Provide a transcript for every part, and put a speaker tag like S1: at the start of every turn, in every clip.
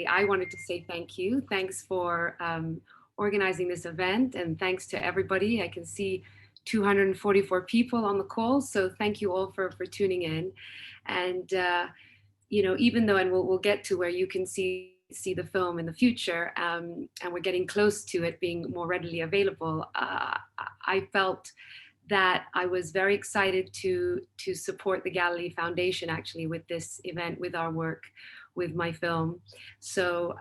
S1: I wanted to say thank you. Thanks for organizing this event, and thanks to everybody. I can see 244 people on the call, so thank you all for tuning in. And even though, and we'll get to where you can see the film in the future, and we're getting close to it being more readily available, I felt that I was very excited to support the Galilee Foundation actually with this event, with our work, with my film. So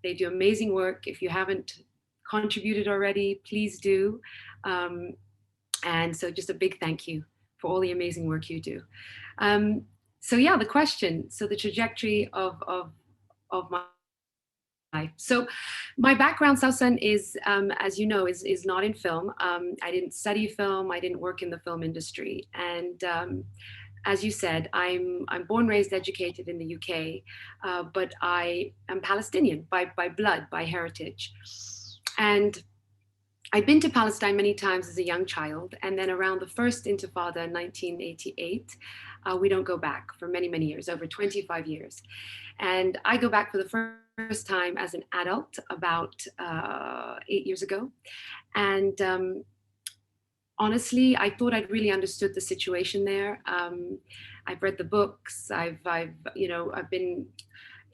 S1: they do amazing work. If you haven't contributed already, please do. And so just a big thank you for all the amazing work you do. So yeah, the question, so the trajectory of my life. So my background, Sausan, is, as you know, is not in film. I didn't study film. I didn't work in the film industry. And as you said, I'm born, raised, educated in the UK, but I am Palestinian by blood, by heritage. And I'd been to Palestine many times as a young child, and then around the first Intifada in 1988, we don't go back for many, many years, over 25 years. And I go back for the first time as an adult about 8 years ago. And honestly, I thought I'd really understood the situation there. I've read the books, I've been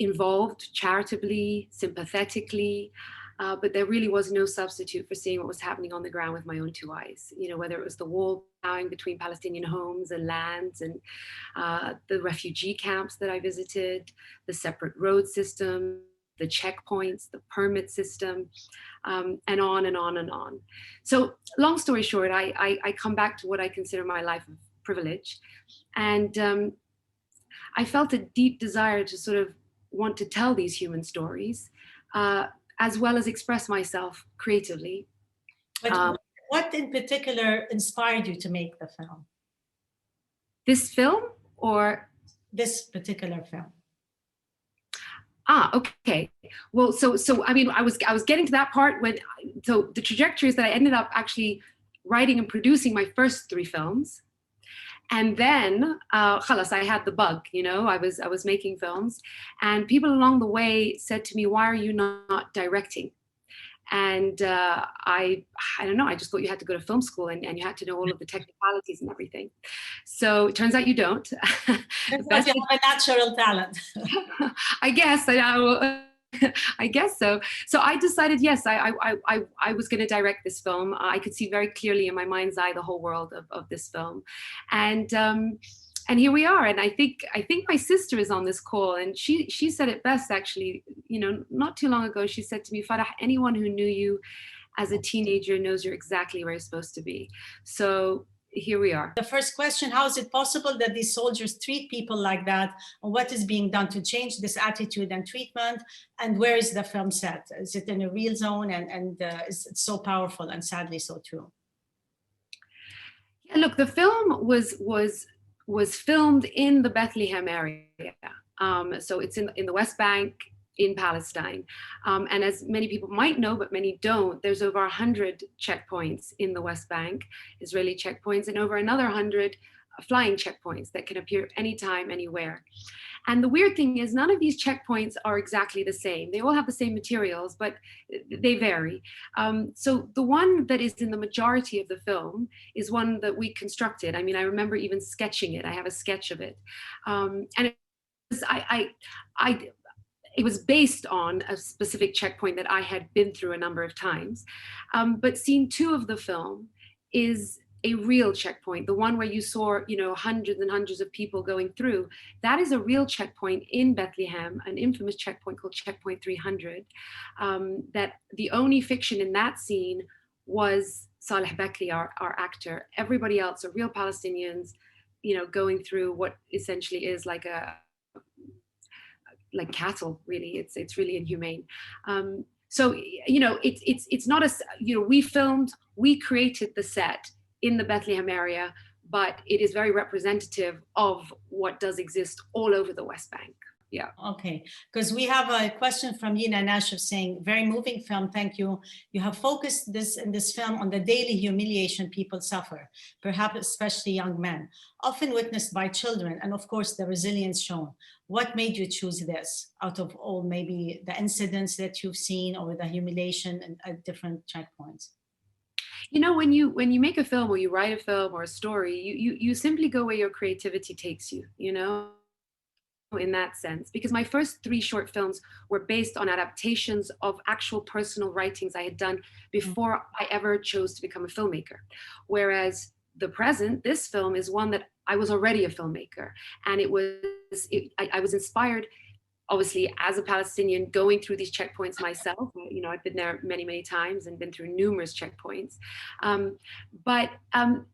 S1: involved charitably, sympathetically, but there really was no substitute for seeing what was happening on the ground with my own two eyes. Whether it was the wall bowing between Palestinian homes and lands, and the refugee camps that I visited, the separate road system, the checkpoints, the permit system, and on and on and on. So long story short, I come back to what I consider my life of privilege. And I felt a deep desire to sort of want to tell these human stories, as well as express myself creatively.
S2: But what in particular inspired you to make the film?
S1: This film, or?
S2: This particular film.
S1: Okay. Well, so I mean, I was getting to that part when, so the trajectory is that I ended up actually writing and producing my first 3 films. And then, khalas, I had the bug, I was making films, and people along the way said to me, why are you not directing? And I don't know, I just thought you had to go to film school and you had to know all of the technicalities and everything. So it turns out you don't.
S2: Because you have a natural talent.
S1: I guess. I guess so. So I decided, yes, I was going to direct this film. I could see very clearly in my mind's eye the whole world of this film, and here we are. And I think my sister is on this call, and she said it best actually. Not too long ago, she said to me, Farah, anyone who knew you as a teenager knows you're exactly where you're supposed to be. So here we are.
S2: The first question, how is it possible that these soldiers treat people like that? And what is being done to change this attitude and treatment? And where is the film set? Is it in a real zone? And is it so powerful and sadly so true?
S1: Yeah, look, the film was filmed in the Bethlehem area. So it's in the West Bank, in Palestine. And as many people might know, but many don't, there's over 100 checkpoints in the West Bank, Israeli checkpoints, and over another 100 flying checkpoints that can appear anytime, anywhere. And the weird thing is none of these checkpoints are exactly the same. They all have the same materials, but they vary. So the one that is in the majority of the film is one that we constructed. I mean, I remember even sketching it. I have a sketch of it. And it was based on a specific checkpoint that I had been through a number of times. But scene 2 of the film is a real checkpoint, the one where you saw, hundreds and hundreds of people going through. That is a real checkpoint in Bethlehem, an infamous checkpoint called Checkpoint 300. That the only fiction in that scene was Saleh Bakri, our actor. Everybody else are real Palestinians, going through what essentially is like cattle, really. It's really inhumane. So it's not we created the set in the Bethlehem area, but it is very representative of what does exist all over the West Bank. Yeah.
S2: Okay, because we have a question from Yina Nashif saying, very moving film, thank you. You have focused in this film on the daily humiliation people suffer, perhaps especially young men, often witnessed by children, and of course the resilience shown. What made you choose this out of all maybe the incidents that you've seen or the humiliation at different checkpoints?
S1: You know, when you make a film or you write a film or a story, you simply go where your creativity takes you, you know, in that sense, because my first three short films were based on adaptations of actual personal writings I had done before I ever chose to become a filmmaker. Whereas the present, this film is one that I was already a filmmaker, and I was inspired, obviously, as a Palestinian, going through these checkpoints myself. You know, I've been there many, many times and been through numerous checkpoints. But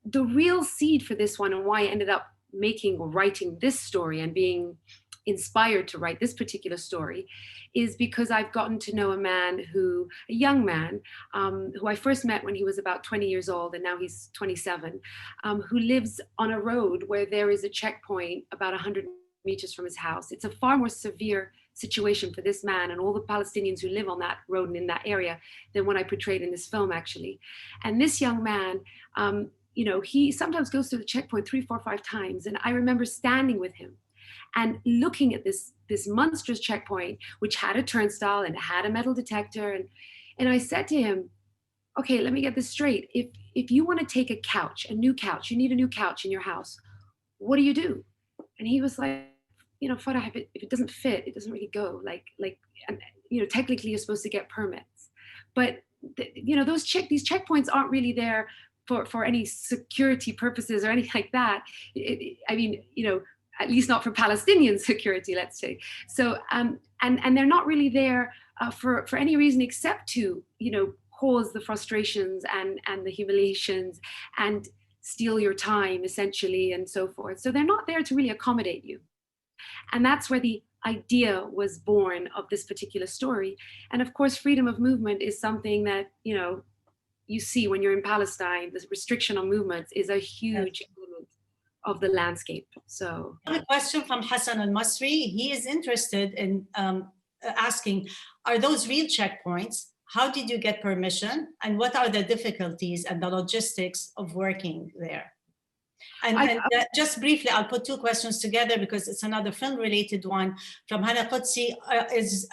S1: the real seed for this one, and why I ended up making or writing this story and being inspired to write this particular story, is because I've gotten to know a young man, who I first met when he was about 20 years old, and now he's 27, who lives on a road where there is a checkpoint about 100 meters from his house. It's a far more severe situation for this man and all the Palestinians who live on that road and in that area than what I portrayed in this film, actually. And this young man, you know, he sometimes goes to the checkpoint 3, 4, 5 times. And I remember standing with him and looking at this monstrous checkpoint, which had a turnstile and had a metal detector. And I said to him, okay, let me get this straight. If you want to take a new couch, you need a new couch in your house, what do you do? And he was like, you know, Farah, if it doesn't fit, it doesn't really go. And, you know, technically you're supposed to get permits. But, you know, these checkpoints aren't really there for any security purposes or anything like that. I mean, you know, at least not for Palestinian security, let's say. So, and they're not really there for any reason except to, you know, cause the frustrations and the humiliations and steal your time, essentially, and so forth. So they're not there to really accommodate you. And that's where the idea was born of this particular story. And of course, freedom of movement is something that, you know, you see when you're in Palestine. The restriction on movements is a huge element of the landscape. So
S2: a question from Hassan Al-Masri. He is interested in asking, are those real checkpoints? How did you get permission? And what are the difficulties and the logistics of working there? And just briefly, I'll put two questions together because it's another film-related one from Hana Qudsi.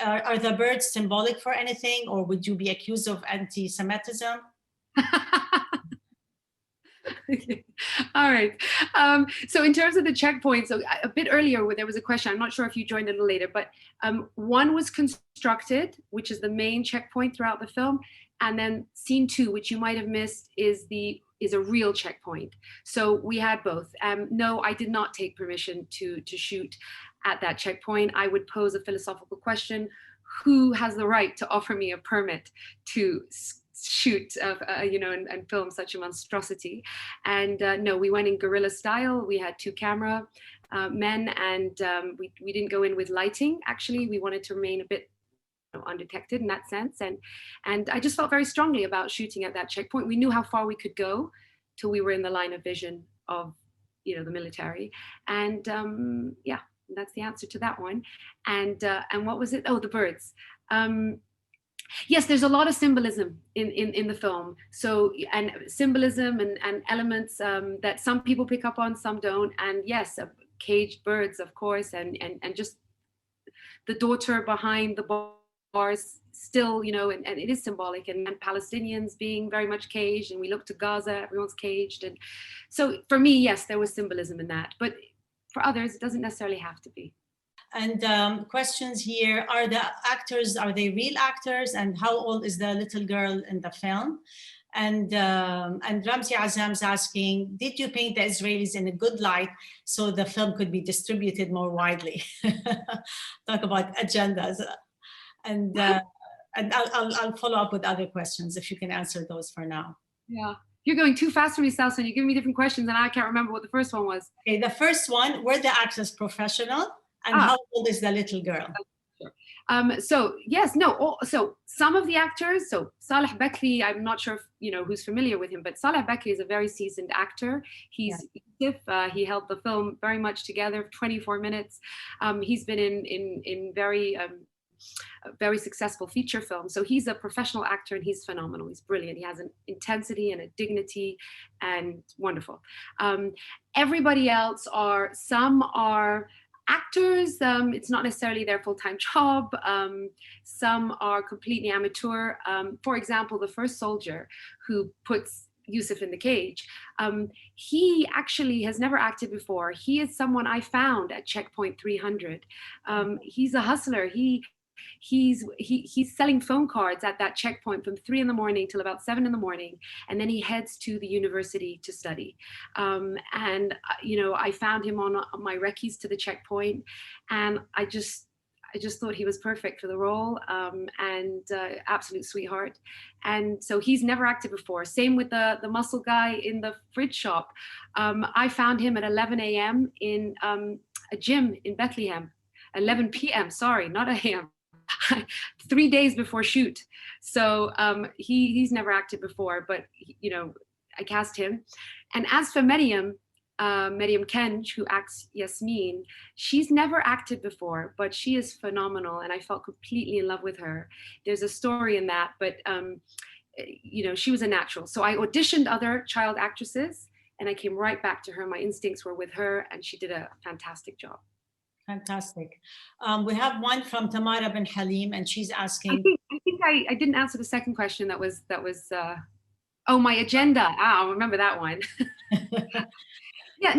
S2: Are the birds symbolic for anything, or would you be accused of anti-Semitism?
S1: All right. So in terms of the checkpoints, so a bit earlier there was a question, I'm not sure if you joined a little later, but one was constructed, which is the main checkpoint throughout the film. And then scene 2, which you might have missed, is a real checkpoint. So we had both. No, I did not take permission to shoot at that checkpoint. I would pose a philosophical question: who has the right to offer me a permit to shoot, you know, and film such a monstrosity? And no, we went in guerrilla style. We had 2 camera men, and we didn't go in with lighting. Actually, we wanted to remain a bit undetected in that sense, and I just felt very strongly about shooting at that checkpoint. We knew how far we could go till we were in the line of vision of, you know, the military, and yeah, that's the answer to that one. And what was it? Oh, the birds. Yes, there's a lot of symbolism in the film. So, and symbolism and elements that some people pick up on, some don't. And yes, caged birds, of course, and just the daughter behind the bars still, you know, and it is symbolic, and Palestinians being very much caged, and we look to Gaza, everyone's caged. And so for me, yes, there was symbolism in that, but for others, it doesn't necessarily have to be.
S2: And questions here, are they real actors, and how old is the little girl in the film? And Ramzi Azam's asking, did you paint the Israelis in a good light so the film could be distributed more widely? Talk about agendas. And I'll follow up with other questions if you can answer those for now.
S1: Yeah, you're going too fast for me, Salsa. You're giving me different questions and I can't remember what the first one was.
S2: Okay, the first one, were the actors professional, and how old is the little girl?
S1: Sure. So yes, no. So some of the actors. So Saleh Bakri, I'm not sure if you know who's familiar with him, but Saleh Bakri is a very seasoned actor. He's Yusuf. He held the film very much together, 24 minutes. He's been in very successful feature films. So he's a professional actor and he's phenomenal. He's brilliant. He has an intensity and a dignity and wonderful. Everybody else some are actors. It's not necessarily their full-time job. Some are completely amateur. For example, the first soldier who puts Yusuf in the cage, he actually has never acted before. He is someone I found at Checkpoint 300. He's a hustler. He's selling phone cards at that checkpoint from 3 a.m. till about 7 a.m, and then he heads to the university to study. And you know, I found him on my recce's to the checkpoint, and I just thought he was perfect for the role, and absolute sweetheart. And so he's never acted before. Same with the muscle guy in the fridge shop. I found him at 11 a.m. in a gym in Bethlehem. 11 p.m. Sorry, not a.m. 3 days before shoot. So he's never acted before, but you know, I cast him. And as for Maryam Kenj, who acts Yasmin, she's never acted before, but she is phenomenal, and I felt completely in love with her. There's a story in that, but you know, she was a natural. So I auditioned other child actresses, and I came right back to her. My instincts were with her, and she did a fantastic job.
S2: Fantastic. We have one from Tamara bin Halim, and she's asking.
S1: I think I didn't answer the second question. That was oh, my agenda. I'll remember that one. Yeah,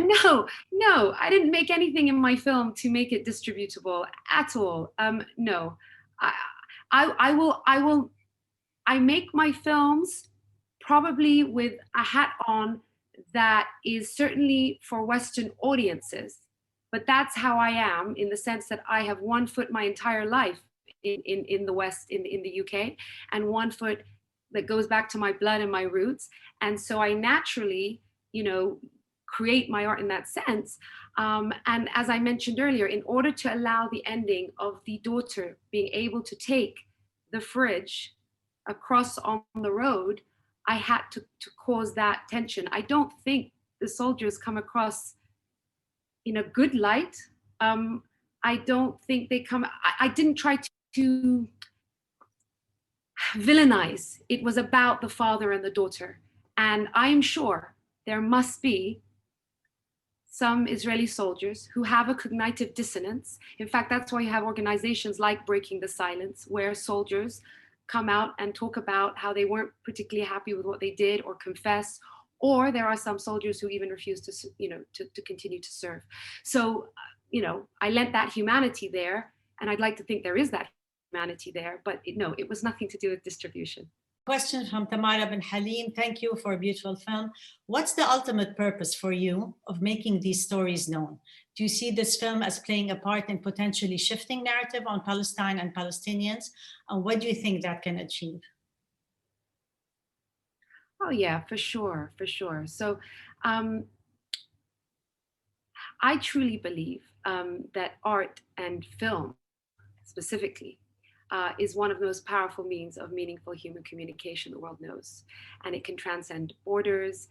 S1: no, I didn't make anything in my film to make it distributable at all. No, I make my films probably with a hat on that is certainly for Western audiences. But that's how I am, in the sense that I have one foot my entire life in the West, in the UK, and one foot that goes back to my blood and my roots. And so I naturally, you know, create my art in that sense. And as I mentioned earlier, in order to allow the ending of the daughter being able to take the fridge across on the road, I had to cause that tension. I don't think the soldiers come across in a good light. I don't think they come, I didn't try to villainize. It was about the father and the daughter. And I'm sure there must be some Israeli soldiers who have a cognitive dissonance. In fact, that's why you have organizations like Breaking the Silence, where soldiers come out and talk about how they weren't particularly happy with what they did or confess, or there are some soldiers who even refuse to, you know, to continue to serve. So, you know, I lent that humanity there, and I'd like to think there is that humanity there, but no, it was nothing to do with distribution.
S2: Question from Tamara bin Halim. Thank you for a beautiful film. What's the ultimate purpose for you of making these stories known? Do you see this film as playing a part in potentially shifting narrative on Palestine and Palestinians? And what do you think that can achieve?
S1: Oh yeah, for sure, for sure. So I truly believe that art and film specifically is one of the most powerful means of meaningful human communication the world knows. And it can transcend borders,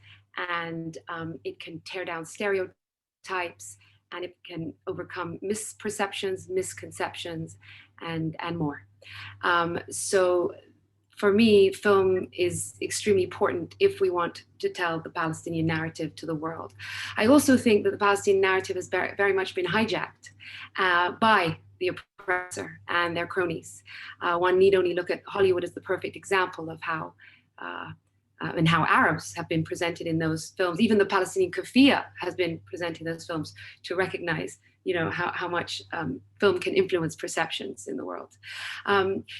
S1: and it can tear down stereotypes, and it can overcome misperceptions, misconceptions, and more. So for me, film is extremely important if we want to tell the Palestinian narrative to the world. I also think that the Palestinian narrative has very much been hijacked by the oppressor and their cronies. One need only look at Hollywood as the perfect example of how and how Arabs have been presented in those films. Even the Palestinian kafia has been presented in those films to recognize, you know, how much film can influence perceptions in the world.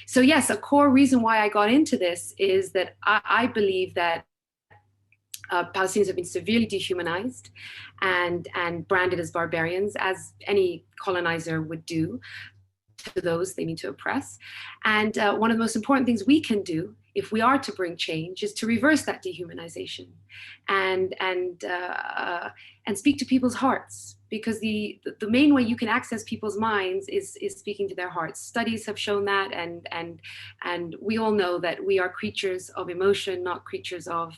S1: So yes, a core reason why I got into this is that I believe that Palestinians have been severely dehumanized and branded as barbarians, as any colonizer would do to those they mean to oppress. And one of the most important things we can do if we are to bring change, is to reverse that dehumanization and speak to people's hearts, because the main way you can access people's minds is speaking to their hearts. Studies have shown that, and we all know that we are creatures of emotion, not creatures of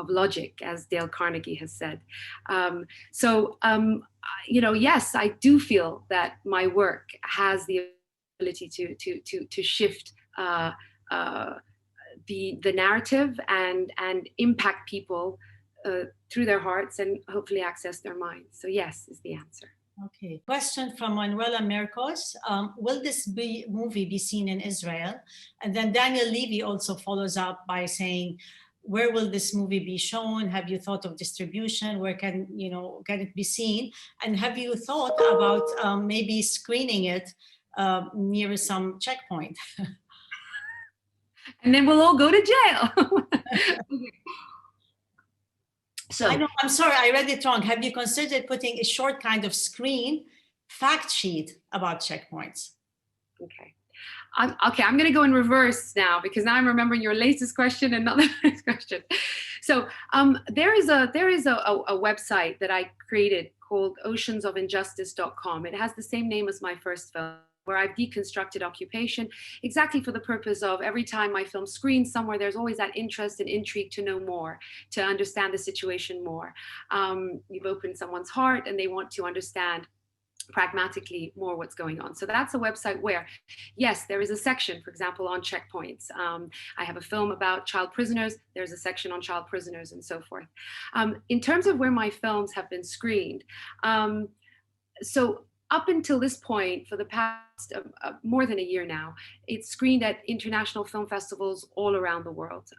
S1: logic, as Dale Carnegie has said. Yes, I do feel that my work has the ability to shift the narrative and impact people through their hearts and hopefully access their minds. So yes is the answer.
S2: Okay. Question from Manuela Mercos. Will this movie be seen in Israel? And then Daniel Levy also follows up by saying, where will this movie be shown? Have you thought of distribution? Where can it be seen? And have you thought about maybe screening it near some checkpoint?
S1: And then we'll all go to jail. So
S2: I'm sorry, I read it wrong. Have you considered putting a short kind of screen fact sheet about checkpoints?
S1: Okay. I'm going to go in reverse now, because now I'm remembering your latest question and not the next question. So there is a website that I created called oceansofinjustice.com. It has the same name as my first film, where I've deconstructed occupation exactly for the purpose of, every time my film screens somewhere, there's always that interest and intrigue to know more, to understand the situation more. You've opened someone's heart and they want to understand pragmatically more what's going on. So that's a website where, yes, there is a section, for example, on checkpoints. I have a film about child prisoners. There's a section on child prisoners and so forth. In terms of where my films have been screened, so up until this point, for the past more than a year now, it's screened at international film festivals all around the world,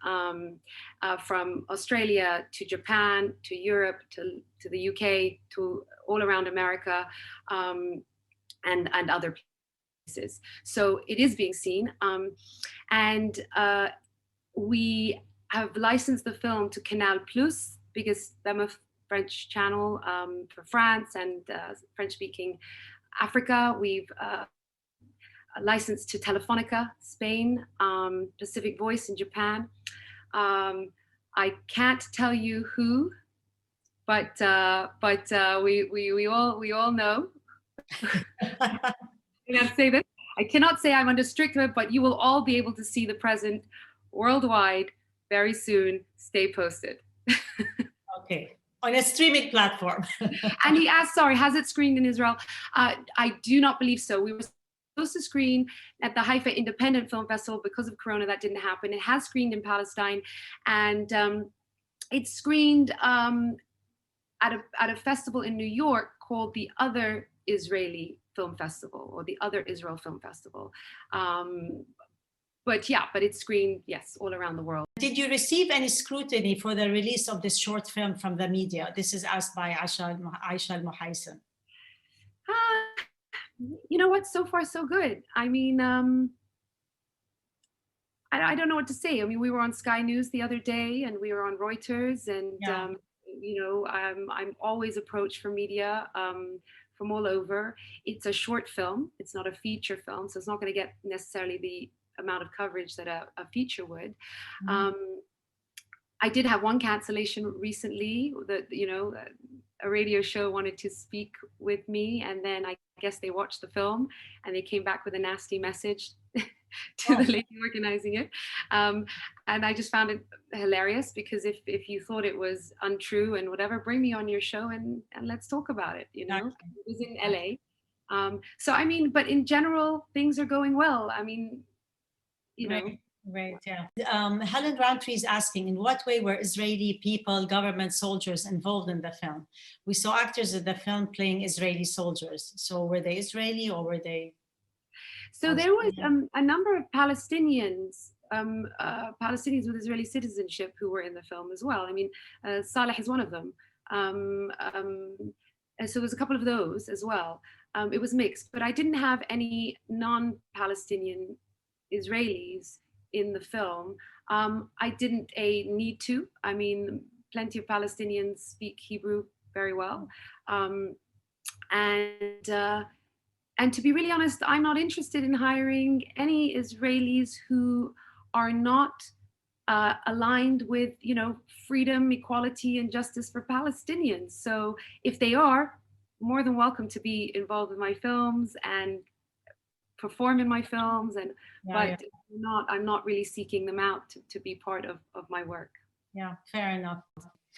S1: from Australia to Japan to Europe to the UK to all around America, and other places. So it is being seen, and we have licensed the film to Canal Plus, biggest French channel for France and French-speaking Africa. We've licensed to Telefonica, Spain, Pacific Voice in Japan. I can't tell you who, but we all know. I cannot say this. I cannot say I'm under strict, but you will all be able to see the present worldwide very soon. Stay posted.
S2: Okay. On a streaming platform.
S1: And he asked, sorry, has it screened in Israel? I do not believe so. We were supposed to screen at the Haifa Independent Film Festival. Because of Corona, that didn't happen. It has screened in Palestine, and it's screened at a festival in New York called the Other Israeli Film Festival, or the Other Israel Film Festival. But it's screened, yes, all around the world.
S2: Did you receive any scrutiny for the release of this short film from the media? This is asked by Aisha Al-Muhaisan.
S1: You know what? So far, so good. I mean, I don't know what to say. I mean, we were on Sky News the other day, and we were on Reuters, and I'm always approached for media from all over. It's a short film. It's not a feature film, so it's not going to get necessarily the amount of coverage that a feature would. I did have one cancellation recently that, a radio show wanted to speak with me, and then I guess they watched the film and they came back with a nasty message to the lady organizing it. And I just found it hilarious, because if you thought it was untrue and whatever, bring me on your show and let's talk about it. It was in LA. So, I mean, but in general, things are going well. I mean,
S2: Right, yeah. Helen Roundtree is asking, in what way were Israeli people, government soldiers involved in the film? We saw actors in the film playing Israeli soldiers. So were they Israeli, or were they?
S1: So there was a number of Palestinians with Israeli citizenship who were in the film as well. I mean, Saleh is one of them. And so there's a couple of those as well. It was mixed, but I didn't have any non-Palestinian Israelis in the film. I didn't need to. I mean, plenty of Palestinians speak Hebrew very well. And to be really honest, I'm not interested in hiring any Israelis who are not aligned with, freedom, equality, and justice for Palestinians. So if they are, more than welcome to be involved in my films and perform in my films. And
S2: Yeah.
S1: I'm not really seeking them out to be part of my work.
S2: Yeah, fair enough.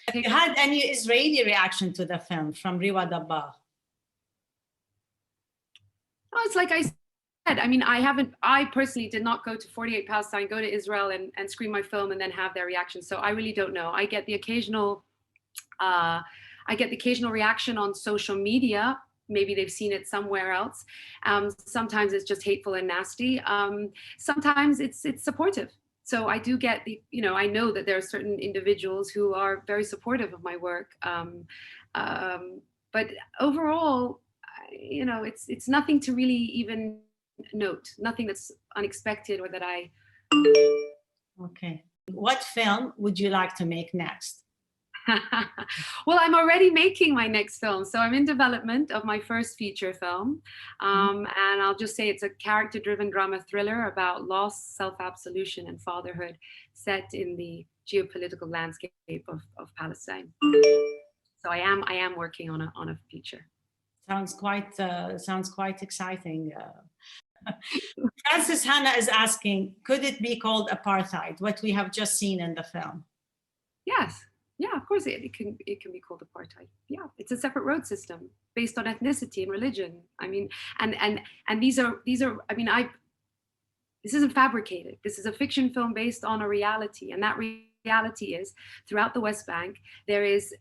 S2: Have you had any Israeli reaction to the film from Riwa Dabba?
S1: Oh, it's like I said, I mean, I personally did not go to 48 Palestine, go to Israel and screen my film and then have their reaction. So I really don't know. I get the occasional reaction on social media. Maybe they've seen it somewhere else. Sometimes it's just hateful and nasty. Sometimes it's supportive. So I do get I know that there are certain individuals who are very supportive of my work. But overall, it's nothing to really even note, nothing that's unexpected or that I.
S2: Okay. What film would you like to make next?
S1: Well, I'm already making my next film. So I'm in development of my first feature film. And I'll just say it's a character-driven drama thriller about loss, self-absolution, and fatherhood set in the geopolitical landscape of Palestine. So I am working on a feature.
S2: Sounds quite exciting. Francis Hannah is asking, could it be called apartheid, what we have just seen in the film?
S1: Yes. Yeah, of course it can be called apartheid. Yeah, it's a separate road system based on ethnicity and religion. I mean, and these are I mean, this isn't fabricated. This is a fiction film based on a reality, and that reality is throughout the West Bank there is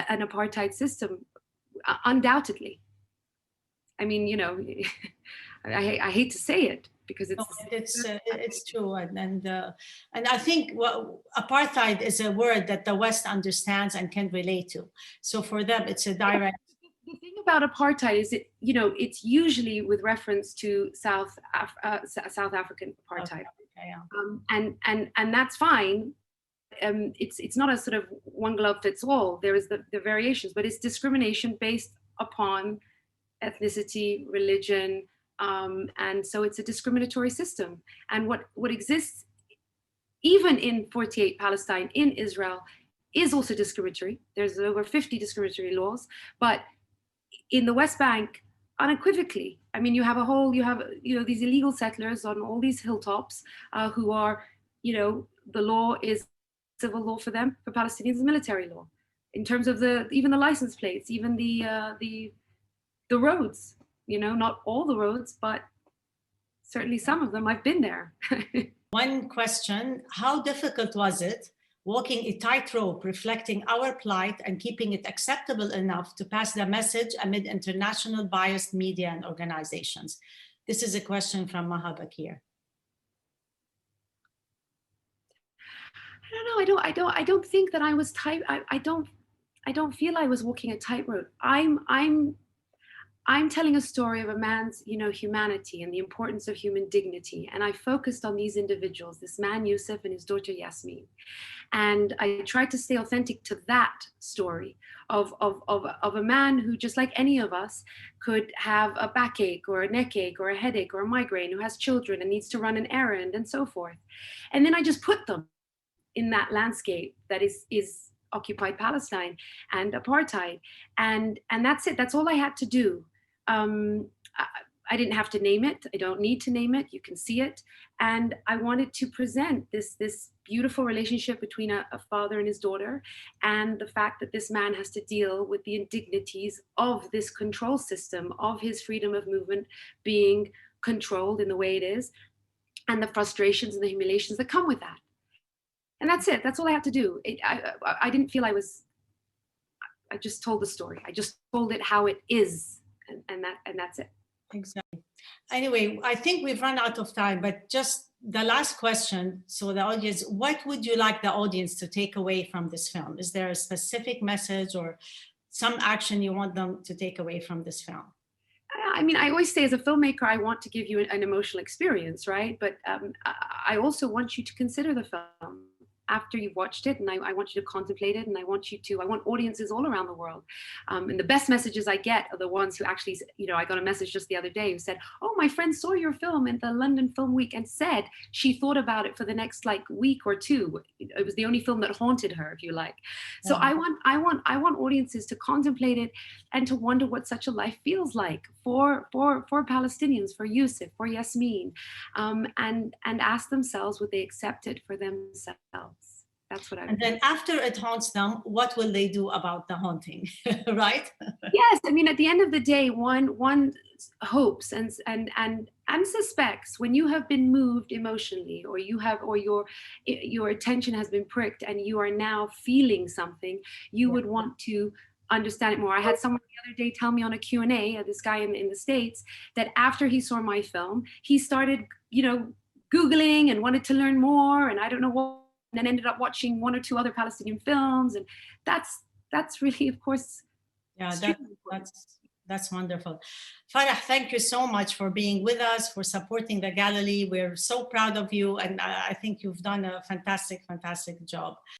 S1: an apartheid system, undoubtedly. I mean, I hate to say it because
S2: it's true, and I think apartheid is a word that the West understands and can relate to. So for them, it's a direct.
S1: The thing about apartheid is it's usually with reference to South African apartheid,
S2: okay, yeah.
S1: And that's fine. It's not a sort of one glove fits all. There is the variations, but it's discrimination based upon ethnicity, religion, and so it's a discriminatory system. And what exists even in 48 Palestine, in Israel, is also discriminatory. There's over 50 discriminatory laws, but in the West Bank, unequivocally, I mean, you have these illegal settlers on all these hilltops who are, the law is civil law for them. For Palestinians, military law. In terms of even the license plates, even the roads, not all the roads, but certainly some of them. I've been there.
S2: One question, how difficult was it walking a tightrope reflecting our plight and keeping it acceptable enough to pass the message amid international biased media and organizations? This is a question from Maha Bakir.
S1: I don't know. I don't think that I was I don't feel I was walking a tightrope. I'm telling a story of a man's, humanity and the importance of human dignity. And I focused on these individuals, this man, Yusuf, and his daughter, Yasmin. And I tried to stay authentic to that story of a man who, just like any of us, could have a backache or a neckache or a headache or a migraine, who has children and needs to run an errand and so forth. And then I just put them in that landscape that is occupied Palestine and apartheid. And that's it. That's all I had to do. I didn't have to name it. I don't need to name it. You can see it. And I wanted to present this beautiful relationship between a father and his daughter, and the fact that this man has to deal with the indignities of this control system, of his freedom of movement being controlled in the way it is, and the frustrations and the humiliations that come with that. And that's it. That's all I had to do. I didn't feel I just told the story. I just told it how it is. And that's it.
S2: Exactly. Anyway, I think we've run out of time, but just the last question. So the audience, what would you like the audience to take away from this film? Is there a specific message or some action you want them to take away from this film?
S1: I mean, I always say as a filmmaker, I want to give you an emotional experience, right? But I also want you to consider the film. after you've watched it, and I want you to contemplate it, and I want audiences all around the world. And the best messages I get are the ones who actually, I got a message just the other day who said, oh, my friend saw your film in the London Film Week and said she thought about it for the next week or two. It was the only film that haunted her, if you like. So I want audiences to contemplate it and to wonder what such a life feels like for Palestinians, for Yusuf, for Yasmin, and ask themselves, would they accept it for themselves? That's what I.
S2: And then after it haunts them, what will they do about the haunting, right?
S1: Yes, I mean, at the end of the day, one hopes and suspects, when you have been moved emotionally, or your attention has been pricked, and you are now feeling something, you would want to understand it more. I had someone the other day tell me on a Q&A, this guy in the States, that after he saw my film, he started, Googling and wanted to learn more, and I don't know what, and then ended up watching one or two other Palestinian films. And that's really, of course,
S2: that's wonderful. Farah, thank you so much for being with us, for supporting the Galilee. We're so proud of you, and I think you've done a fantastic job.